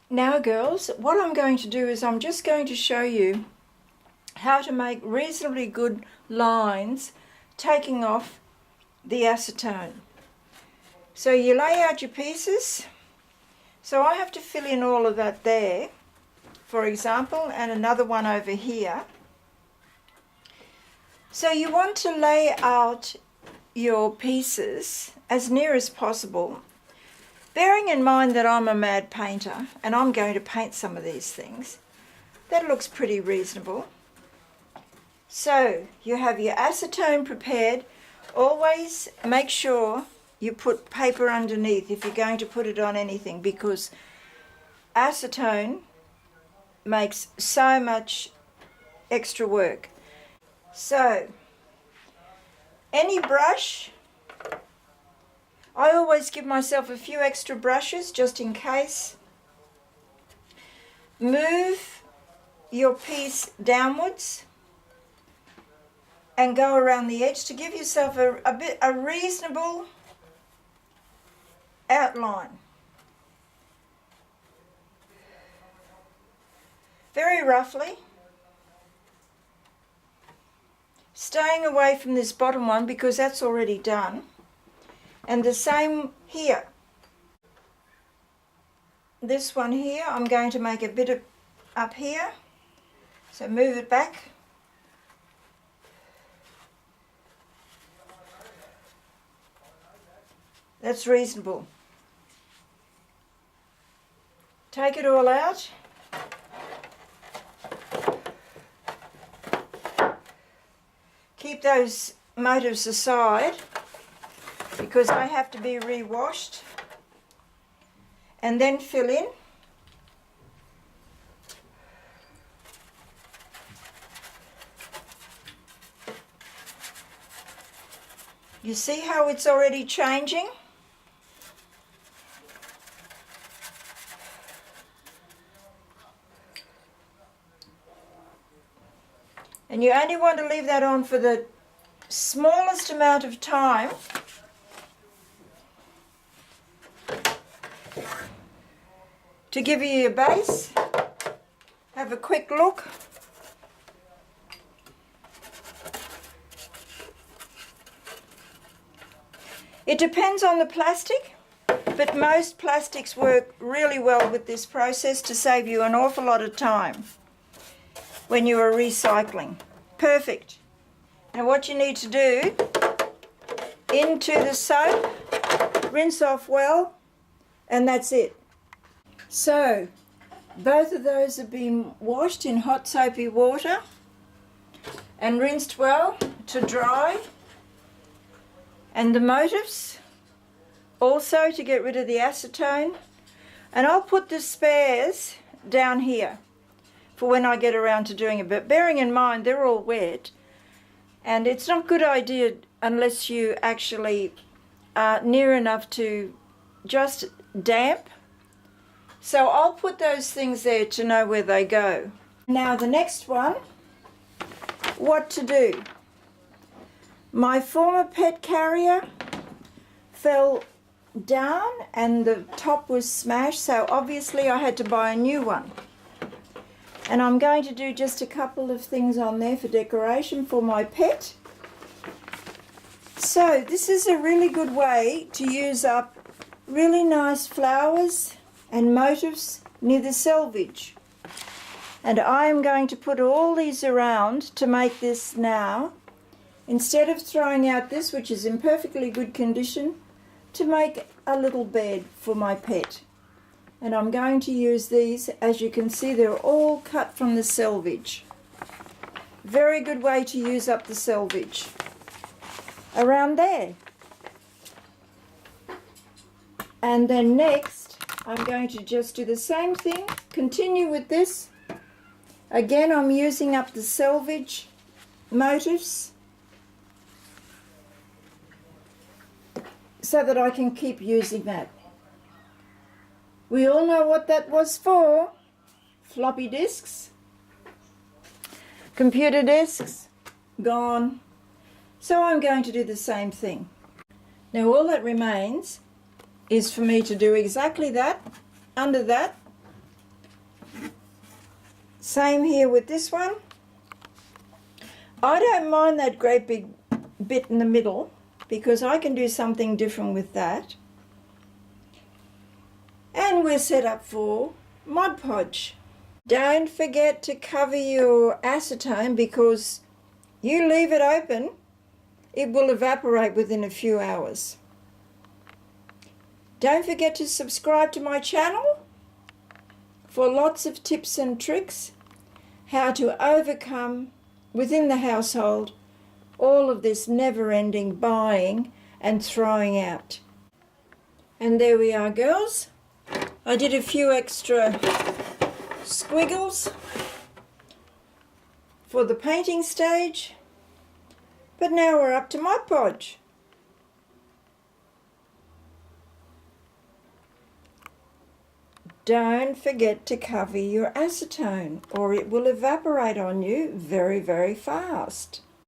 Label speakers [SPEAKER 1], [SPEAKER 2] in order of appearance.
[SPEAKER 1] Now girls, what I'm going to do is I'm just going to show you how to make reasonably good lines taking off the acetone. So you lay out your pieces. So I have to fill in all of that there, for example, and another one over here. So you want to lay out your pieces as near as possible, bearing in mind that I'm a mad painter and I'm going to paint some of these things. That looks pretty reasonable. So you have your acetone prepared. Always make sure you put paper underneath if you're going to put it on anything, because acetone makes so much extra work. So any brush, I always give myself a few extra brushes just in case. Move your piece downwards and go around the edge to give yourself a reasonable outline. Very roughly, staying away from this bottom one because that's already done. And the same here. This one here, I'm going to make a bit of up here. So move it back. That's reasonable. Take it all out. Keep those motifs aside because they have to be re-washed, and then fill in. You see how it's already changing? And you only want to leave that on for the smallest amount of time to give you your base. Have a quick look. It depends on the plastic, but most plastics work really well with this process to save you an awful lot of time when you are recycling. Perfect. Now what you need to do, into the soap, rinse off well, and that's it. So both of those have been washed in hot soapy water and rinsed well to dry. And the motifs also to get rid of the acetone. And I'll put the spares down here for when I get around to doing it, but bearing in mind they're all wet, and it's not a good idea unless you actually are near enough to just damp. So I'll put those things there to know where they go. Now the next one, what to do. My former pet carrier fell down and the top was smashed, so obviously I had to buy a new one. And I'm going to do just a couple of things on there for decoration for my pet. So this is a really good way to use up really nice flowers and motifs near the selvage. And I am going to put all these around to make this now, instead of throwing out this, which is in perfectly good condition, to make a little bed for my pet. And I'm going to use these. As you can see, they're all cut from the selvage. Very good way to use up the selvage. Around there. And then next, I'm going to just do the same thing. Continue with this. Again, I'm using up the selvage motifs so that I can keep using that. We all know what that was for. Floppy disks, computer disks, gone. So I'm going to do the same thing. Now all that remains is for me to do exactly that, under that, Same here with this one. I don't mind that great big bit in the middle because I can do something different with that. And we're set up for Mod Podge. Don't forget to cover your acetone because you leave it open, it will evaporate within a few hours. Don't forget to subscribe to my channel for lots of tips and tricks how to overcome within the household all of this never-ending buying and throwing out. And there we are, girls. I did a few extra squiggles for the painting stage, but now we're up to Mod Podge. Don't forget to cover your acetone or it will evaporate on you very, very fast.